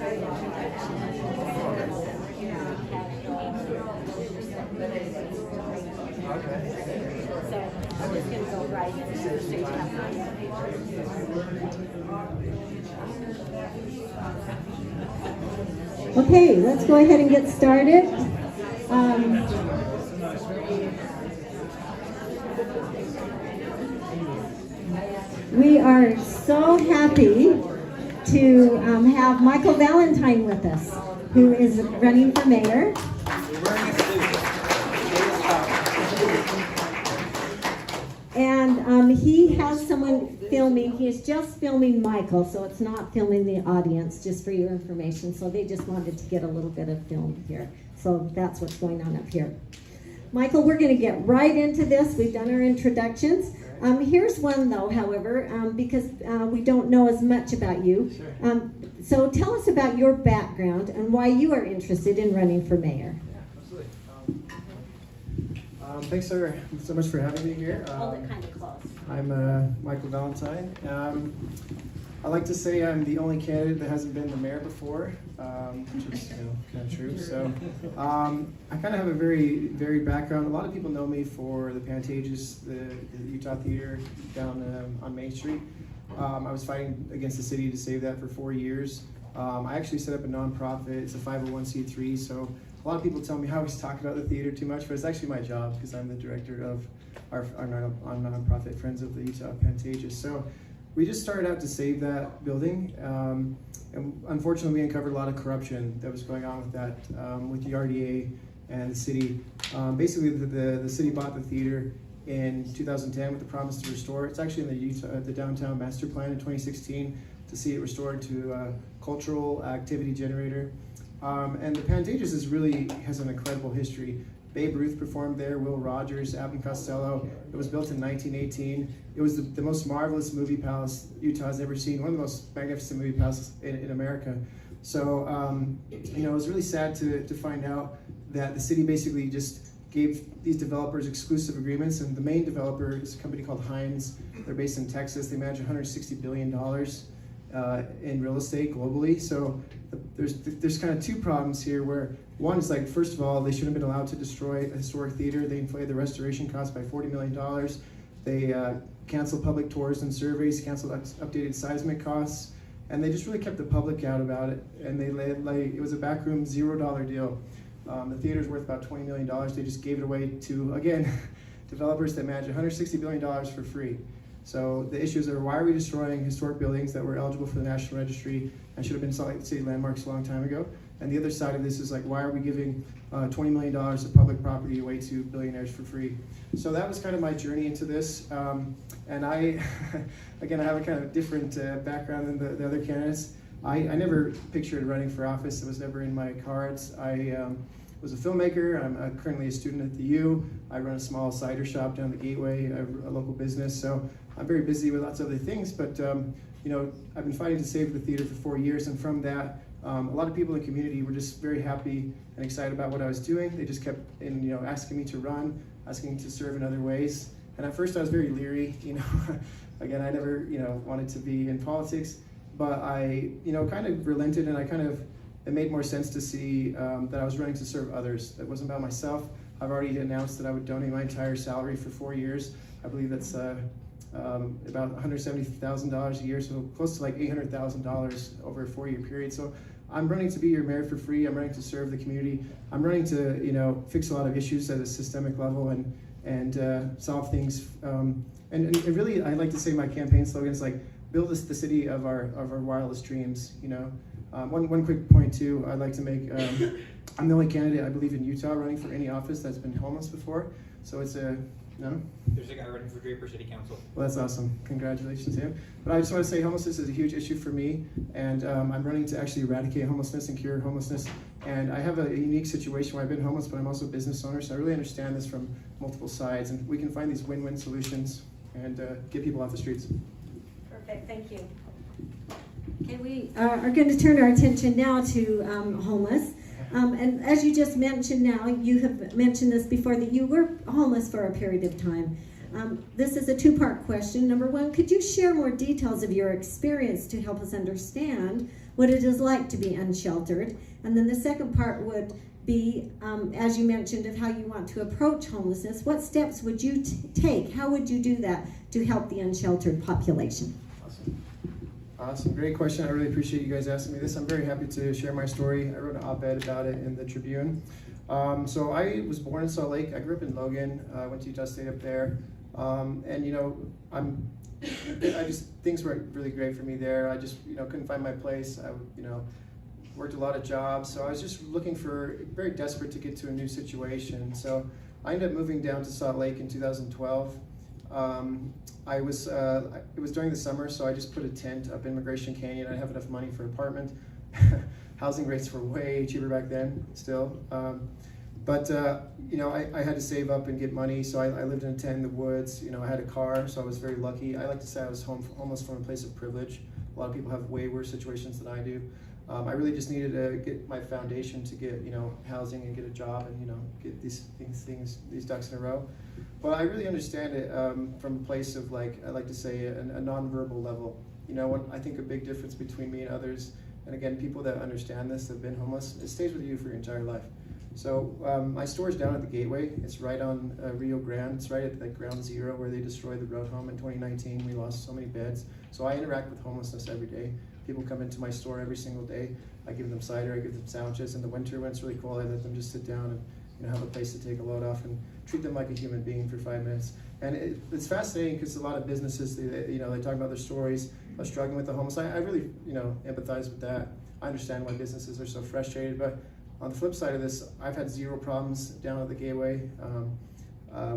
I'm just going to go right into the stage. Okay, let's go ahead and get started. We are so happy to have Michael Valentine with us, who is running for mayor. And he has someone filming. He is just filming Michael, so it's not filming the audience, just for your information. So they just wanted to get a little bit of film here. So that's what's going on up here. Michael, we're going to get right into this. We've done our introductions. Here's one, though, however, because we don't know as much about you. So tell us about your background and why you are interested in running for mayor. Thanks so much for having me here. Hold it kind of close. I'm Michael Valentine. I like to say I'm the only candidate that hasn't been the mayor before, which is kind of true. So I kind of have a very varied background. A lot of people know me for the Pantages, the Utah Theater down on Main Street. I was fighting against the city to save that for 4 years. I actually set up a nonprofit. It's a 501c3, so a lot of people tell me I always talk about the theater too much, but it's actually my job because I'm the director of our nonprofit Friends of the Utah Pantages. So we just started out to save that building, and unfortunately we uncovered a lot of corruption that was going on with that, with the RDA and the city. Basically the city bought the theater in 2010 with the promise to restore it. It's actually in the downtown master plan in 2016 to see it restored to a cultural activity generator. And the Pantages has an incredible history. Babe Ruth performed there, Will Rogers, Abbott and Costello. It was built in 1918. It was the most marvelous movie palace Utah has ever seen, one of the most magnificent movie palaces in America. So, it was really sad to find out that the city basically just gave these developers exclusive agreements, and the main developer is a company called Hines. They're based in Texas. They manage $160 billion in real estate globally. So there's kind of two problems here, where one is, like, first of all, they shouldn't have been allowed to destroy a historic theater. They inflated the restoration cost by $40 million. They canceled public tours and surveys, canceled updated seismic costs, and they just really kept the public out about it. And it was a backroom $0 deal. The theater's worth about $20 million. They just gave it away to, again, developers that manage $160 billion for free. So the issues are, why are we destroying historic buildings that were eligible for the National Registry and should have been Salt Lake City landmarks a long time ago? And the other side of this is, like, why are we giving $20 million of public property away to billionaires for free? So that was kind of my journey into this. And I, again, I have a kind of different background than the other candidates. I never pictured running for office. It was never in my cards. I was a filmmaker. I'm currently a student at the U. I run a small cider shop down the Gateway, a local business. So I'm very busy with lots of other things, but I've been fighting to save the theater for 4 years, and from that, a lot of people in the community were just very happy and excited about what I was doing. They just kept asking me to run, asking to serve in other ways. And at first I was very leery, Again, I never, wanted to be in politics, but I, kind of relented, and it made more sense to see that I was running to serve others. It wasn't about myself. I've already announced that I would donate my entire salary for 4 years. I believe that's about $170,000 a year, so close to like $800,000 over a 4-year period. So I'm running to be your mayor for free. I'm running to serve the community. I'm running to fix a lot of issues at a systemic level and solve things. And really, I like to say my campaign slogan is like, build us the city of our wildest dreams. One quick point too, I'd like to make. I'm the only candidate, I believe, in Utah running for any office that's been homeless before. So it's no? There's a guy running for Draper City Council. Well, that's awesome. Congratulations to him. But I just want to say homelessness is a huge issue for me, and I'm running to actually eradicate homelessness and cure homelessness. And I have a unique situation where I've been homeless, but I'm also a business owner, so I really understand this from multiple sides, and we can find these win-win solutions and get people off the streets. Perfect, thank you. Okay, we are going to turn our attention now to homeless. And as you just mentioned now, you have mentioned this before, that you were homeless for a period of time. This is a two-part question. Number one, could you share more details of your experience to help us understand what it is like to be unsheltered? And then the second part would be, as you mentioned, of how you want to approach homelessness. What steps would you take? How would you do that to help the unsheltered population? Awesome, great question. I really appreciate you guys asking me this. I'm very happy to share my story. I wrote an op-ed about it in the Tribune. So I was born in Salt Lake. I grew up in Logan. I went to Utah State up there. And you know, things weren't really great for me there. I just, couldn't find my place. I, worked a lot of jobs. So I was just very desperate to get to a new situation. So I ended up moving down to Salt Lake in 2012. It was during the summer, so I just put a tent up Immigration Canyon. I didn't have enough money for an apartment. Housing rates were way cheaper back then, still. But I had to save up and get money, so I lived in a tent in the woods. I had a car, so I was very lucky. I like to say I was home almost from a place of privilege. A lot of people have way worse situations than I do. I really just needed to get my foundation to get housing and get a job and get these ducks in a row. But I really understand it from a place of, like I like to say, a nonverbal level. What I think a big difference between me and others, and again, people that understand this, that have been homeless, it stays with you for your entire life. So my store is down at the Gateway. It's right on Rio Grande. It's right at ground zero where they destroyed the road home in 2019. We lost so many beds. So I interact with homelessness every day. People come into my store every single day. I give them cider, I give them sandwiches. In the winter when it's really cold, I let them just sit down and have a place to take a load off and treat them like a human being for 5 minutes. And it's fascinating because a lot of businesses, they talk about their stories of struggling with the homeless. I really, empathize with that. I understand why businesses are so frustrated, but on the flip side of this, I've had zero problems down at the Gateway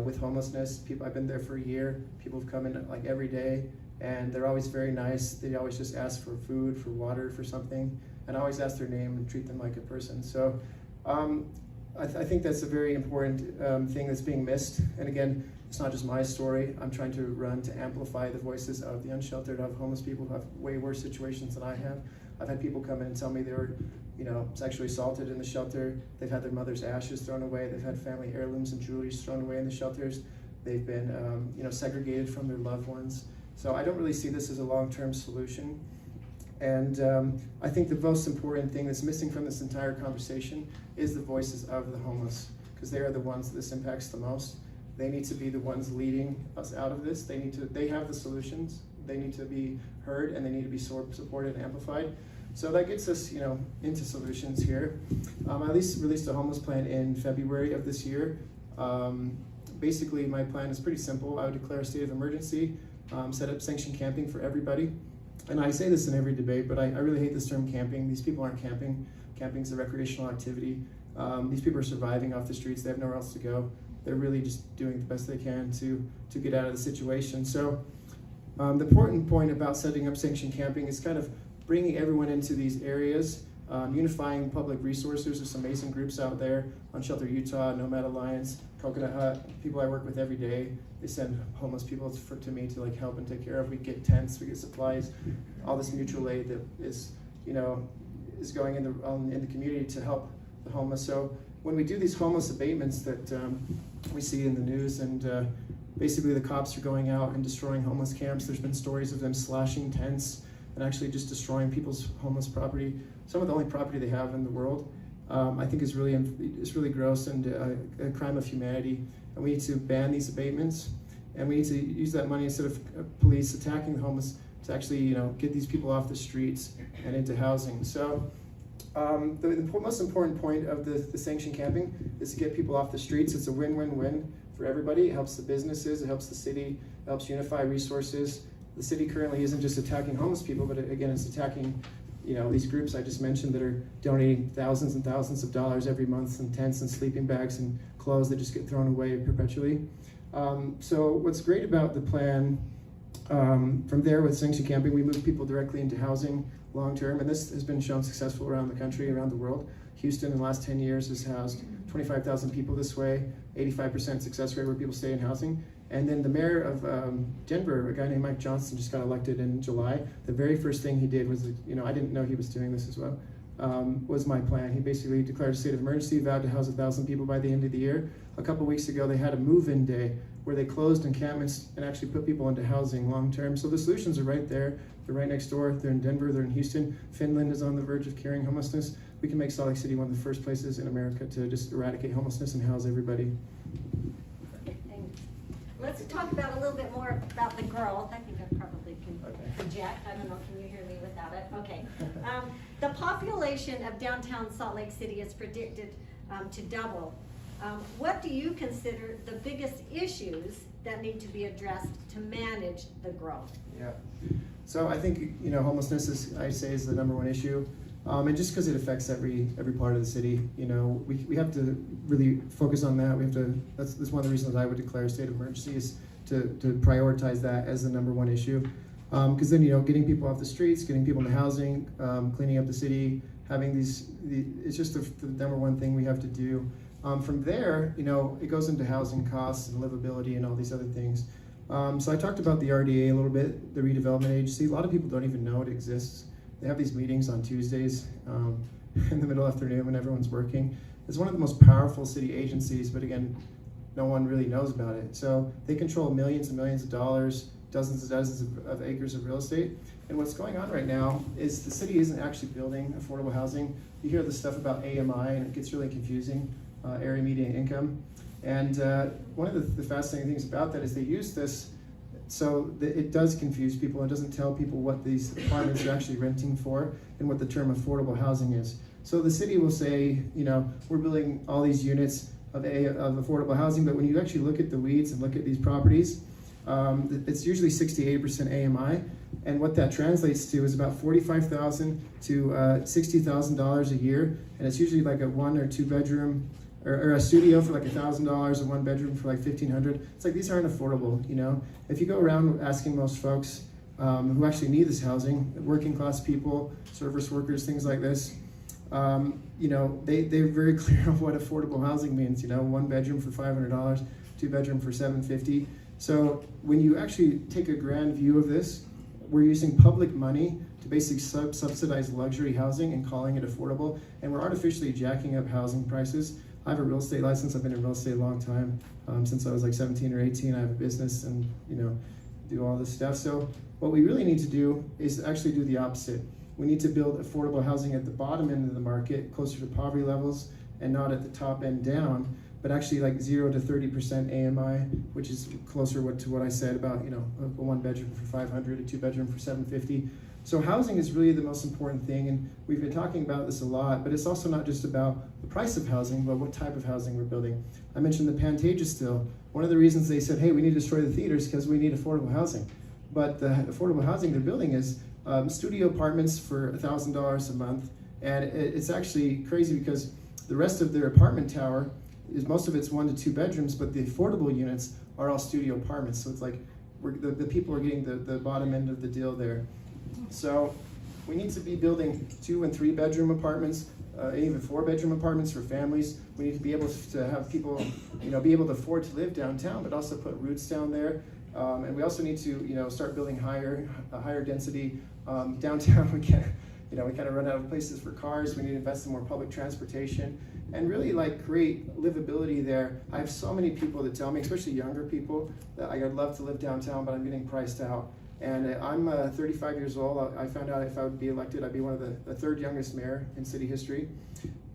with homelessness. I've been there for a year. People have come in like every day, and they're always very nice. They always just ask for food, for water, for something, and I always ask their name and treat them like a person. So I think that's a very important thing that's being missed. And again, it's not just my story. I'm trying to run to amplify the voices of the unsheltered, of homeless people who have way worse situations than I have. I've had people come in and tell me they were, sexually assaulted in the shelter. They've had their mother's ashes thrown away. They've had family heirlooms and jewelry thrown away in the shelters. They've been, segregated from their loved ones. So I don't really see this as a long-term solution. And I think the most important thing that's missing from this entire conversation is the voices of the homeless, because they are the ones that this impacts the most. They need to be the ones leading us out of this. They have the solutions. They need to be heard, and they need to be supported and amplified. So that gets us, into solutions here. I released a homeless plan in February of this year. Basically, my plan is pretty simple. I would declare a state of emergency, set up sanctioned camping for everybody. And I say this in every debate, but I really hate this term camping. These people aren't camping. Camping is a recreational activity. These people are surviving off the streets. They have nowhere else to go. They're really just doing the best they can to get out of the situation. So the important point about setting up sanctioned camping is kind of bringing everyone into these areas, unifying public resources. There's some amazing groups out there, Unshelter Utah, Nomad Alliance, Coconut Hut, people I work with every day. They send homeless people to me to help and take care of. We get tents, we get supplies, all this mutual aid that is going in the community to help the homeless. So when we do these homeless abatements that we see in the news, and basically the cops are going out and destroying homeless camps. There's been stories of them slashing tents and actually just destroying people's homeless property, some of the only property they have in the world. I think is really gross and a crime of humanity. And we need to ban these abatements, and we need to use that money instead of police attacking the homeless to actually get these people off the streets and into housing. So the most important point of the sanctioned camping is to get people off the streets. It's a win-win-win for everybody. It helps the businesses, it helps the city, it helps unify resources. The city currently isn't just attacking homeless people, but again, it's attacking these groups I just mentioned that are donating thousands and thousands of dollars every month in tents and sleeping bags and clothes that just get thrown away perpetually. So what's great about the plan, from there with sanctioned camping, we move people directly into housing long-term, and this has been shown successful around the country, around the world. Houston in the last 10 years has housed 25,000 people this way, 85% success rate where people stay in housing. And then the mayor of Denver, a guy named Mike Johnson, just got elected in July. The very first thing he did was, I didn't know he was doing this as well, was my plan. He basically declared a state of emergency, vowed to house 1,000 people by the end of the year. A couple weeks ago, they had a move-in day where they closed encampments and actually put people into housing long term. So the solutions are right there. They're right next door. They're in Denver, they're in Houston. Finland is on the verge of curing homelessness. We can make Salt Lake City one of the first places in America to just eradicate homelessness and house everybody. Thanks. Let's talk about a little bit more about the growth. I think I probably can project. I don't know, can you hear me without it? Okay. The population of downtown Salt Lake City is predicted to double. What do you consider the biggest issues that need to be addressed to manage the growth? Yeah. So I think, you know, homelessness is, I say, is the #1 issue. And just because it affects every part of the city, you know, we have to really focus on that. We have to, that's one of the reasons I would declare a state of emergency, is to prioritize that as the #1 issue. Because then, you know, getting people off the streets, getting people into housing, cleaning up the city, having it's just the #1 thing we have to do. From there, you know, it goes into housing costs and livability and all these other things. So I talked about the RDA a little bit, the redevelopment agency. A lot of people don't even know it exists. They have these meetings on Tuesdays in the middle afternoon when everyone's working. It's one of the most powerful city agencies, but again, no one really knows about it. So they control millions and millions of dollars, dozens and dozens of acres of real estate. And what's going on right now is the city isn't actually building affordable housing. You hear this stuff about AMI and it gets really confusing, area median income. And one of the fascinating things about that is they use this so that it does confuse people. It doesn't tell people what these apartments are actually renting for and what the term affordable housing is. So the city will say, you know, we're building all these units of affordable housing, but when you actually look at the weeds and look at these properties, it's usually 68% AMI, and what that translates to is about $45,000 to $60,000 a year, and it's usually like a 1 or 2 bedroom, or a studio for like $1,000, a 1 bedroom for like $1,500. It's like, these aren't affordable, you know. If you go around asking most folks who actually need this housing, working class people, service workers, things like this, you know, they're very clear on what affordable housing means. You know, 1 bedroom for $500, 2 bedroom for $750. So when you actually take a grand view of this, we're using public money to basically subsidize luxury housing and calling it affordable, and we're artificially jacking up housing prices. I have a real estate license. I've been in real estate a long time. Since I was like 17 or 18, I have a business and, you know, do all this stuff. So what we really need to do is actually do the opposite. We need to build affordable housing at the bottom end of the market, closer to poverty levels, and not at the top end down, but actually like 0 to 30% AMI, which is closer to what I said about, you know, a 1 bedroom for $500, a 2 bedroom for $750. So housing is really the most important thing, and we've been talking about this a lot, but it's also not just about the price of housing, but what type of housing we're building. I mentioned the Pantages still. One of the reasons they said, hey, we need to destroy the theaters because we need affordable housing. But the affordable housing they're building is studio apartments for $1,000 a month, and it's actually crazy because the rest of their apartment tower is, most of it's 1 to 2 bedrooms, but the affordable units are all studio apartments. So it's like the people are getting the bottom end of the deal there. So we need to be building 2 and 3 bedroom apartments, even 4 bedroom apartments for families. We need to be able to have people, you know, be able to afford to live downtown, but also put roots down there. And we also need to, you know, start building higher density downtown. We can't, you know, we kind of run out of places for cars. We need to invest in more public transportation and really like create livability there. I have so many people that tell me, especially younger people, that I'd love to live downtown, but I'm getting priced out. And I'm 35 years old. I found out if I would be elected, I'd be one of the 3rd youngest mayor in city history.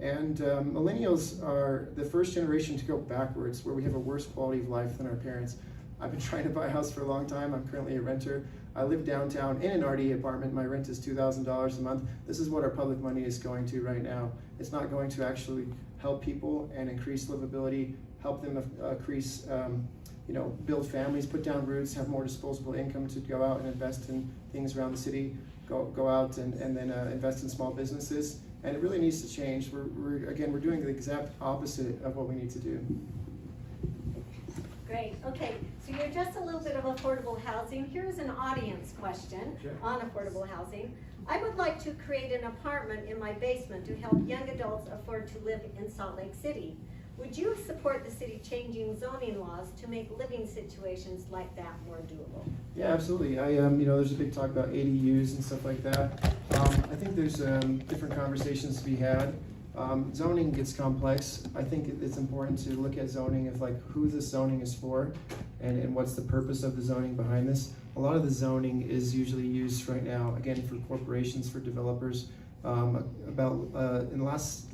And millennials are the first generation to go backwards, where we have a worse quality of life than our parents. I've been trying to buy a house for a long time. I'm currently a renter. I live downtown in an RDA apartment. My rent is $2,000 a month. This is what our public money is going to right now. It's not going to actually help people and increase livability, help them increase, you know, build families, put down roots, have more disposable income to go out and invest in things around the city, go out and then invest in small businesses. And it really needs to change. We're doing the exact opposite of what we need to do. Great. Okay, so you're just a little bit of affordable housing. Here's an audience question on affordable housing. I would like to create an apartment in my basement to help young adults afford to live in Salt Lake City. Would you support the city changing zoning laws to make living situations like that more doable? Yeah, absolutely. You know, there's a big talk about ADUs and stuff like that. I think there's different conversations to be had. Zoning gets complex. I think it's important to look at zoning of like who the zoning is for, and what's the purpose of the zoning behind this. A lot of the zoning is usually used right now, again, for corporations, for developers. In last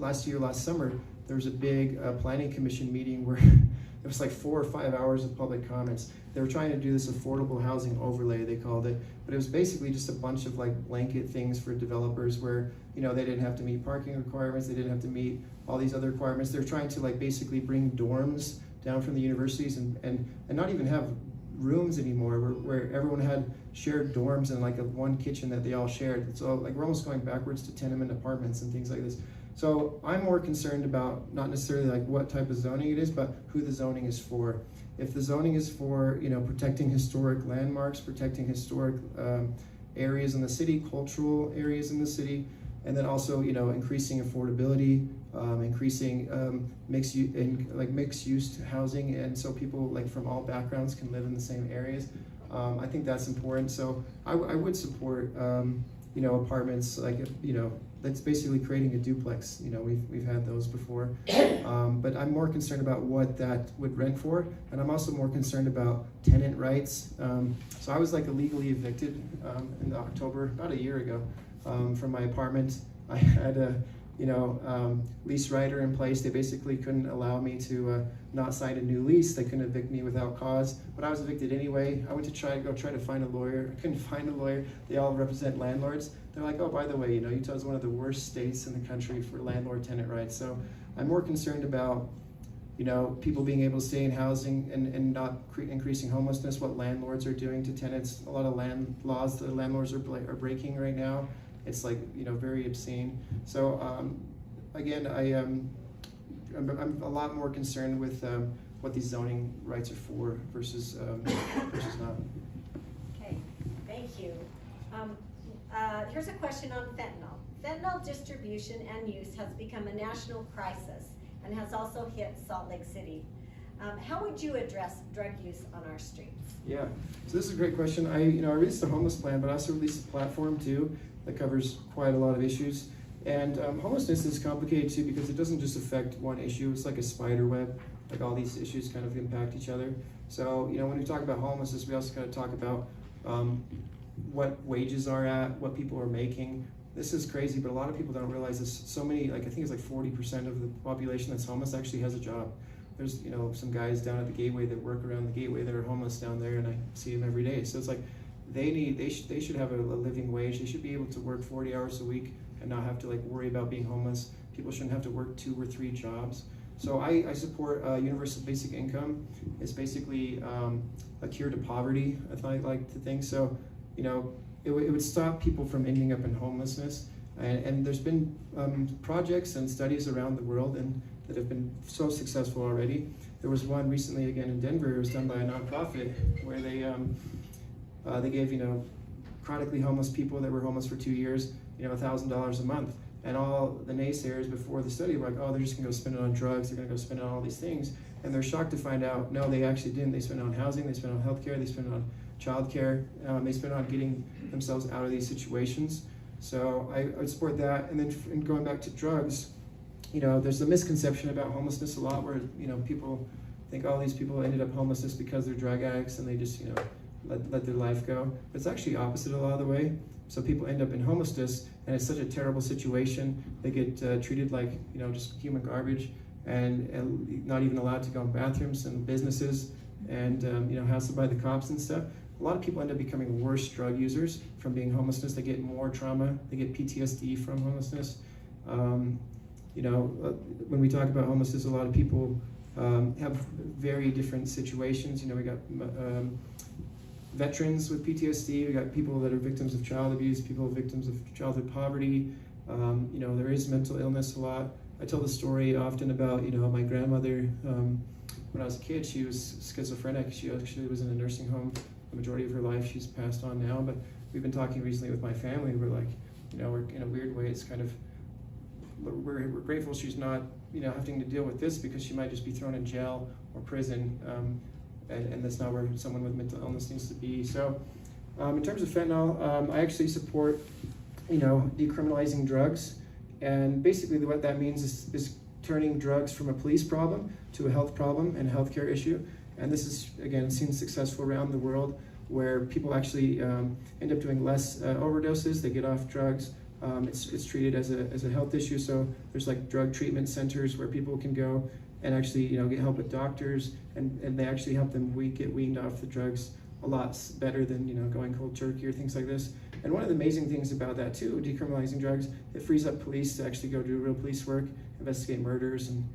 summer, there was a big planning commission meeting where it was like 4 or 5 hours of public comments. They were trying to do this affordable housing overlay, they called it, but it was basically just a bunch of like blanket things for developers where, you know, they didn't have to meet parking requirements, they didn't have to meet all these other requirements. They're trying to like basically bring dorms down from the universities and not even have rooms anymore where everyone had shared dorms and like one kitchen that they all shared. So like we're almost going backwards to tenement apartments and things like this. So I'm more concerned about not necessarily like what type of zoning it is, but who the zoning is for. If the zoning is for, you know, protecting historic landmarks, protecting historic areas in the city, cultural areas in the city, and then also, you know, increasing affordability, increasing mixed use housing, and so people like from all backgrounds can live in the same areas. I think that's important. So I would support, you know, apartments like, you know, that's basically creating a duplex. You know, we've had those before, but I'm more concerned about what that would rent for, and I'm also more concerned about tenant rights. So I was like illegally evicted in October, about a year ago, from my apartment. I had a, you know, lease writer in place. They basically couldn't allow me to not sign a new lease. They couldn't evict me without cause, but I was evicted anyway. I went to try to find a lawyer. I couldn't find a lawyer. They all represent landlords. They're like, oh, by the way, you know, Utah is one of the worst states in the country for landlord-tenant rights. So I'm more concerned about, you know, people being able to stay in housing and not increasing homelessness, what landlords are doing to tenants. A lot of land laws that landlords are breaking right now. It's like, you know, very obscene. So again, I'm a lot more concerned with what these zoning rights are for versus not. Okay, thank you. Here's a question on fentanyl. Fentanyl distribution and use has become a national crisis and has also hit Salt Lake City. How would you address drug use on our streets? Yeah, so this is a great question. I released a homeless plan, but I also released a platform too that covers quite a lot of issues. And homelessness is complicated too because it doesn't just affect one issue. It's like a spider web. Like all these issues kind of impact each other. So, you know, when we talk about homelessness, we also kind of talk about what wages are at, what people are making. This is crazy, but a lot of people don't realize this. So many, like I think it's like 40% of the population that's homeless actually has a job. There's, you know, some guys down at the gateway that work around the gateway that are homeless down there, and I see them every day. So it's like they should have a living wage. They should be able to work 40 hours a week and not have to like worry about being homeless. People shouldn't have to work 2 or 3 jobs. So I support universal basic income. It's basically a cure to poverty, I like to think. So, you know, it would stop people from ending up in homelessness. And there's been projects and studies around the world and that have been so successful already. There was one recently again in Denver. It was done by a nonprofit where they gave, you know, chronically homeless people that were homeless for 2 years, you know, $1,000 a month. And all the naysayers before the study were like, oh, they're just gonna go spend it on drugs, they're gonna go spend it on all these things. And they're shocked to find out, no, they actually didn't. They spent it on housing, they spent it on healthcare, they spent it on childcare, they spent it on getting themselves out of these situations. So I would support that. And then going back to drugs, you know, there's a misconception about homelessness a lot where, you know, people think, oh, these people ended up homelessness because they're drug addicts and they just, you know, let their life go. But it's actually opposite a lot of the way. So people end up in homelessness and it's such a terrible situation. They get treated like, you know, just human garbage and not even allowed to go in bathrooms and businesses and, you know, hassled by the cops and stuff. A lot of people end up becoming worse drug users from being homelessness. They get more trauma. They get PTSD from homelessness. You know, when we talk about homelessness, a lot of people have very different situations. You know, we got veterans with PTSD. We got people that are victims of child abuse, people victims of childhood poverty. You know, there is mental illness a lot. I tell the story often about, you know, my grandmother. When I was a kid, she was schizophrenic. She actually was in a nursing home the majority of her life. She's passed on now, but we've been talking recently with my family. We're like, you know, we're in a weird way. It's kind of, we're grateful she's not, you know, having to deal with this because she might just be thrown in jail or prison. And that's not where someone with mental illness needs to be. So in terms of fentanyl, I actually support, you know, decriminalizing drugs. And basically what that means is turning drugs from a police problem to a health problem and a healthcare issue. And this is, again, seen successful around the world, where people actually end up doing less overdoses. They get off drugs. It's treated as a health issue. So there's like drug treatment centers where people can go and actually, get help with doctors, and they actually help them get weaned off the drugs a lot better than, going cold turkey or things like this. And one of the amazing things about that too, decriminalizing drugs, it frees up police to actually go do real police work, investigate murders and,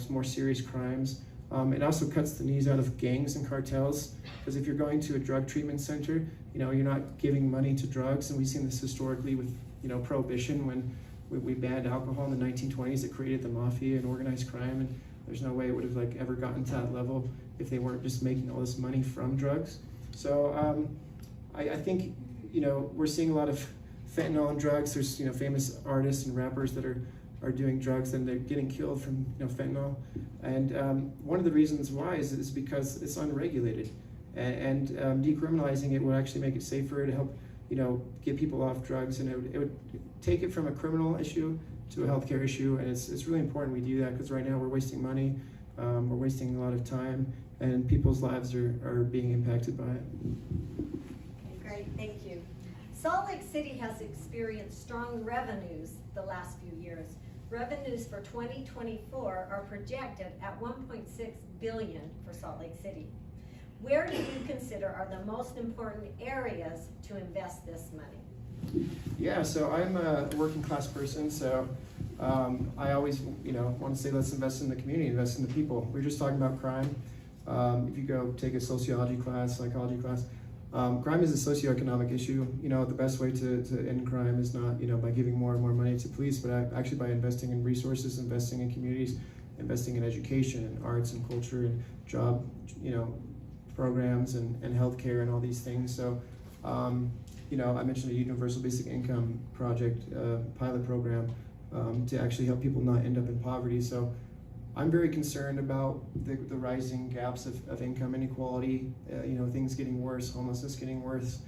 more serious crimes. It also cuts the knees out of gangs and cartels, because if you're going to a drug treatment center, you're not giving money to drugs. And we've seen this historically with, Prohibition, when we banned alcohol in the 1920s. It created the mafia and organized crime, and there's no way it would have ever gotten to that level if they weren't just making all this money from drugs. So I think, we're seeing a lot of fentanyl and drugs. There's, famous artists and rappers that are doing drugs and they're getting killed from, fentanyl. And one of the reasons why is because it's unregulated. And decriminalizing it would actually make it safer to help, get people off drugs, and it would take it from a criminal issue to a healthcare issue. And it's really important we do that, because right now we're wasting money, we're wasting a lot of time, and people's lives are being impacted by it. Okay, great, thank you. Salt Lake City has experienced strong revenues the last few years. Revenues for 2024 are projected at $1.6 billion for Salt Lake City. Where do you consider are the most important areas to invest this money? Yeah, so I'm a working class person, so I always, want to say let's invest in the community, invest in the people. We were just talking about crime. If you go take a sociology class, psychology class, crime is a socioeconomic issue. The best way to end crime is not, by giving more and more money to police, but actually by investing in resources, investing in communities, investing in education and arts and culture and job, programs and healthcare and all these things. So, I mentioned a universal basic income project, pilot program, to actually help people not end up in poverty. So I'm very concerned about the rising gaps of income inequality, things getting worse, homelessness getting worse.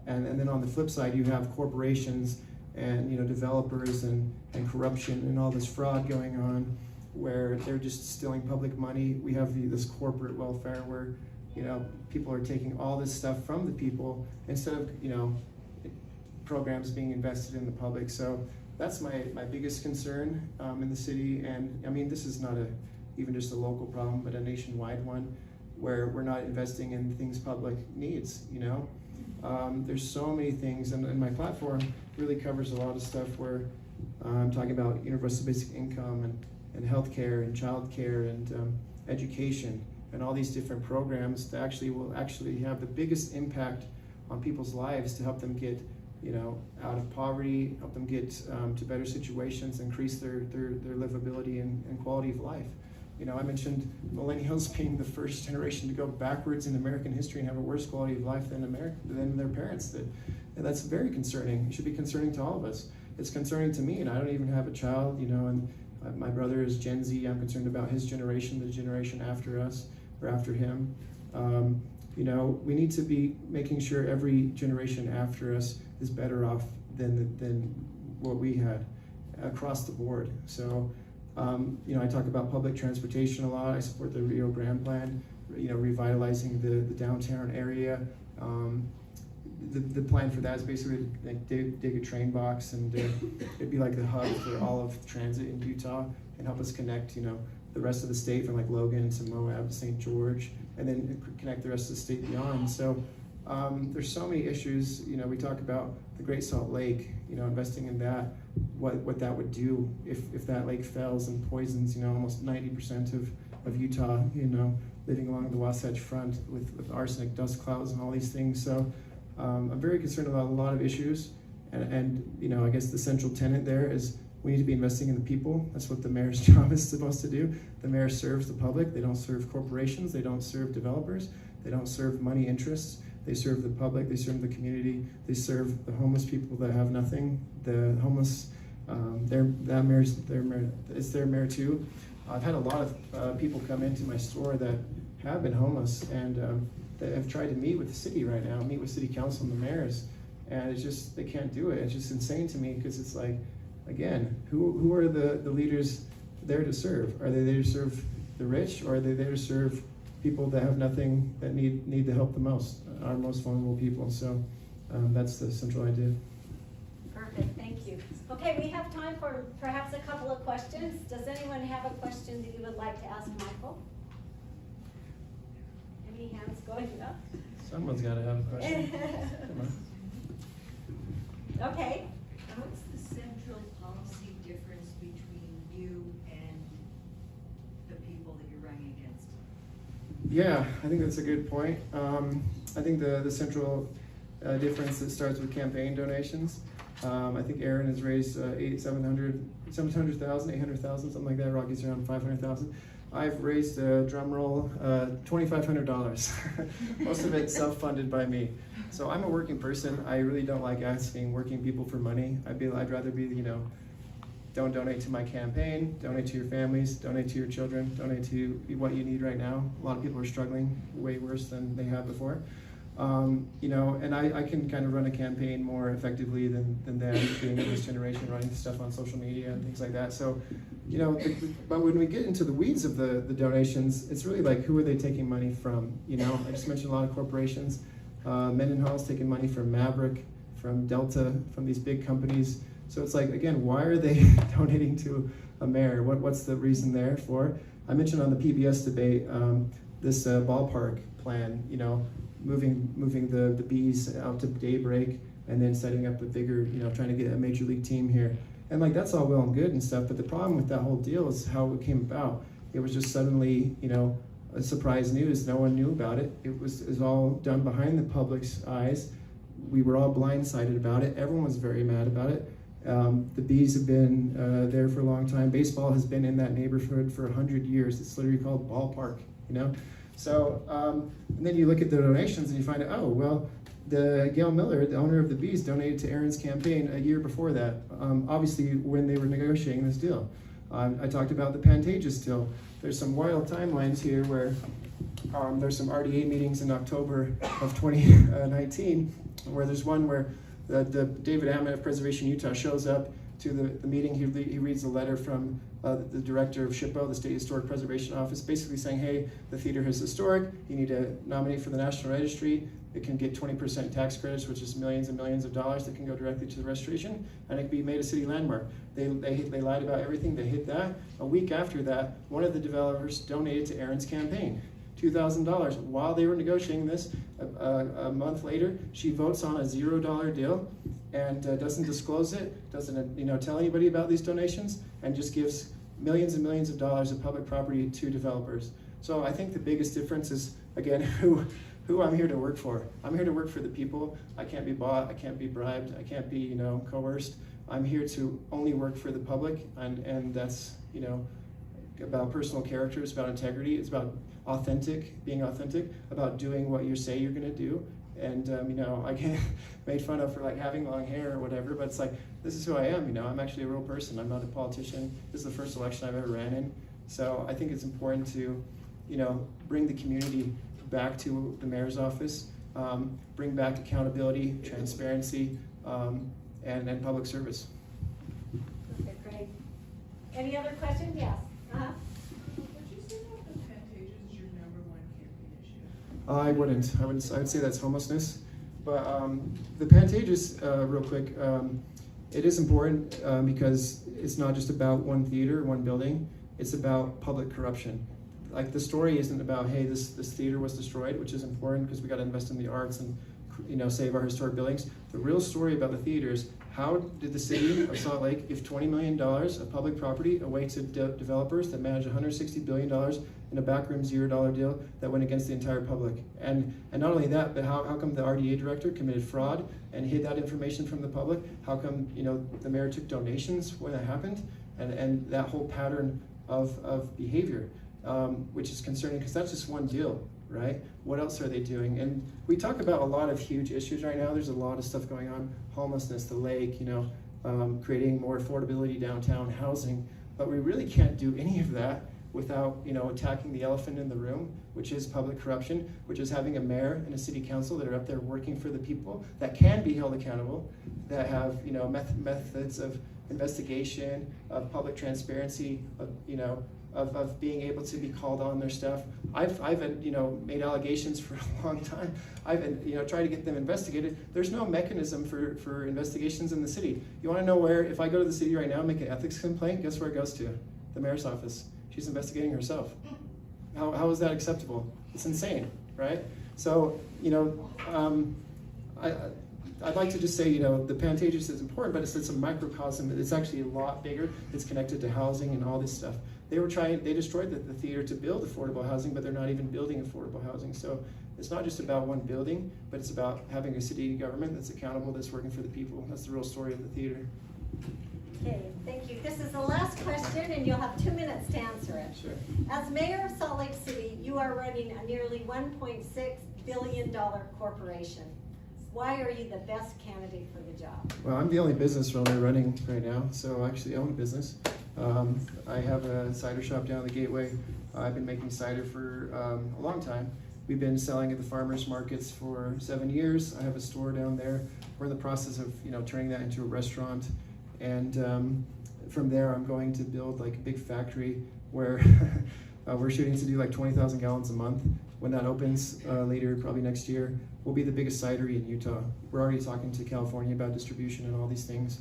And then on the flip side, you have corporations and, developers and corruption and all this fraud going on, where they're just stealing public money. We have this corporate welfare where, people are taking all this stuff from the people instead of, programs being invested in the public. So that's my biggest concern in the city. And I mean, this is not even just a local problem, but a nationwide one, where we're not investing in things public needs, There's so many things, and my platform really covers a lot of stuff where I'm talking about universal basic income and healthcare and childcare and education and all these different programs that will actually have the biggest impact on people's lives to help them get, out of poverty, help them get to better situations, increase their livability and quality of life. I mentioned millennials being the first generation to go backwards in American history and have a worse quality of life than their parents did. And that's very concerning. It should be concerning to all of us. It's concerning to me, and I don't even have a child, and my brother is Gen Z. I'm concerned about his generation, the generation after us, or after him. We need to be making sure every generation after us is better off than what we had across the board. So, I talk about public transportation a lot. I support the Rio Grande plan, revitalizing the downtown area. The plan for that is basically like dig a train box, and it'd be like the hub for all of transit in Utah, and help us connect, the rest of the state from like Logan to Moab to St. George, and then connect the rest of the state beyond. So there's so many issues. We talk about the Great Salt Lake, investing in that, what that would do if that lake fells and poisons, almost 90% of Utah, living along the Wasatch Front with arsenic dust clouds and all these things. So I'm very concerned about a lot of issues, and I guess the central tenet there is we need to be investing in the people. That's what the mayor's job is supposed to do. The mayor serves the public. They don't serve corporations. They don't serve developers. They don't serve money interests. They serve the public. They serve the community. They serve the homeless people that have nothing. The homeless, it's their mayor too. I've had a lot of people come into my store that have been homeless, and that have tried to meet with the city right now, meet with city council and the mayors, and it's just, they can't do it. It's just insane to me, because it's like, again, who are the leaders there to serve? Are they there to serve the rich, or are they there to serve people that have nothing, that need the help the most, our most vulnerable people. So that's the central idea. Perfect, thank you. Okay, we have time for perhaps a couple of questions. Does anyone have a question that you would like to ask Michael? Any hands going up? Someone's got to have a question. Come on. Okay. What's the central policy difference between you and the people that you're running against? Yeah, I think that's a good point. I think the central difference that starts with campaign donations. I think Aaron has raised 700,000, 800,000, something like that. Rocky's around 500,000. I've raised, drum roll, $2,500. Most of it self-funded by me. So I'm a working person. I really don't like asking working people for money. I'd rather be, don't donate to my campaign, donate to your families, donate to your children, donate to what you need right now. A lot of people are struggling way worse than they have before. And I can kind of run a campaign more effectively than them being in this generation, running stuff on social media and things like that. So, but when we get into the weeds of the donations, it's really like, who are they taking money from? I just mentioned a lot of corporations. Mendenhall's taking money from Maverick, from Delta, from these big companies. So it's like, again, why are they donating to a mayor? What's the reason there for? I mentioned on the PBS debate, this ballpark plan, moving the bees out to daybreak and then setting up a bigger, trying to get a major league team here. And that's all well and good and stuff, but the problem with that whole deal is how it came about. It was just suddenly, a surprise news. No one knew about it. It was all done behind the public's eyes. We were all blindsided about it. Everyone was very mad about it. The bees have been there for a long time. Baseball has been in that neighborhood for 100 years. It's literally called ballpark, So, and then you look at the donations and you find out, oh, well, the Gail Miller, the owner of the Bees, donated to Aaron's campaign a year before that, obviously when they were negotiating this deal. I talked about the Pantages deal. There's some wild timelines here where there's some RDA meetings in October of 2019, where there's one where the David Ammon of Preservation Utah shows up to the meeting. He reads a letter from the director of SHPO, the State Historic Preservation Office, basically saying, hey, the theater is historic, you need to nominate for the National Registry. It can get 20% tax credits, which is millions and millions of dollars that can go directly to the restoration, and it can be made a city landmark. They lied about everything, they hid that. A week after that, one of the developers donated to Aaron's campaign $2,000 while they were negotiating this. A month later, she votes on a $0 deal and doesn't disclose it, doesn't tell anybody about these donations, and just gives millions and millions of dollars of public property to developers. So I think the biggest difference is, again, who I'm here to work for. I'm here to work for the people. I can't be bought, I can't be bribed, I can't be coerced. I'm here to only work for the public, and that's about personal character, it's about integrity, it's about being authentic, about doing what you say you're gonna do. And I get made fun of for having long hair or whatever, but it's like, this is who I am, I'm actually a real person. I'm not a politician. This is the first election I've ever ran in. So I think it's important to, bring the community back to the mayor's office, bring back accountability, transparency, and public service. Okay, great. Any other questions? Yes. Would you say that the Pantages is your #1 campaign issue? I wouldn't. I would say that's homelessness. But the Pantages, real quick, it is important because it's not just about one theater, one building. It's about public corruption. The story isn't about, hey, this theater was destroyed, which is important because we got to invest in the arts and save our historic buildings. The real story about the theater is, how did the city of Salt Lake give $20 million of public property away to developers that manage $160 billion in a backroom $0 deal that went against the entire public? And not only that, but how come the RDA director committed fraud and hid that information from the public? How come the mayor took donations when that happened? And that whole pattern of behavior, which is concerning because that's just one deal, right? What else are they doing? And we talk about a lot of huge issues right now. There's a lot of stuff going on: homelessness, the lake, creating more affordability downtown, housing. But we really can't do any of that without, you know, attacking the elephant in the room, which is public corruption, which is having a mayor and a city council that are up there working for the people, that can be held accountable, that have, you know, methods of investigation, of public transparency, of, you know, of being able to be called on their stuff. I've you know, made allegations for a long time. I've, you know, tried to get them investigated. There's no mechanism for investigations in the city. You want to know where, if I go to the city right now and make an ethics complaint, guess where it goes to? The mayor's office. She's investigating herself. How is that acceptable? It's insane, right? So, you know, I'd like to just say, you know, the Pantages is important, but it's a microcosm. It's actually a lot bigger. It's connected to housing and all this stuff. They destroyed the theater to build affordable housing, but they're not even building affordable housing. So it's not just about one building, but it's about having a city government that's accountable, that's working for the people. That's the real story of the theater. Okay, thank you. This is the last question, and you'll have 2 minutes to answer it. Sure. As mayor of Salt Lake City, you are running a nearly $1.6 billion corporation. Why are you the best candidate for the job? Well, I'm the only business owner running right now, so I actually own a business. I have a cider shop down the Gateway. I've been making cider for a long time. We've been selling at the farmers markets for 7 years. I have a store down there. We're in the process of, you know, turning that into a restaurant, and from there I'm going to build like a big factory where we're shooting to do like 20,000 gallons a month. When that opens later, probably next year, we'll be the biggest cidery in Utah. We're already talking to California about distribution and all these things.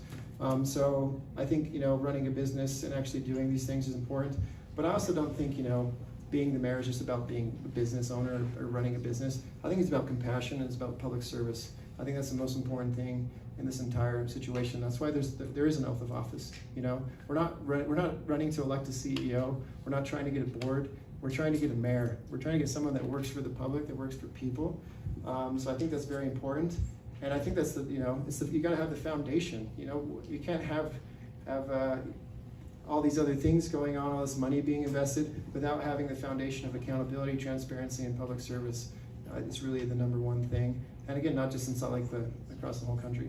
So I think, you know, running a business and actually doing these things is important. But I also don't think, you know, being the mayor is just about being a business owner or running a business. I think it's about compassion and it's about public service. I think that's the most important thing in this entire situation. That's why there is an oath of office. You know, we're not running to elect a CEO. We're not trying to get a board. We're trying to get a mayor. We're trying to get someone that works for the public, that works for people. So I think that's very important. And I think that's the, you know, you got to have the foundation. You know, you can't have all these other things going on, all this money being invested, without having the foundation of accountability, transparency, and public service. It's really the #1 thing. And again, not just in Salt Lake, but across the whole country.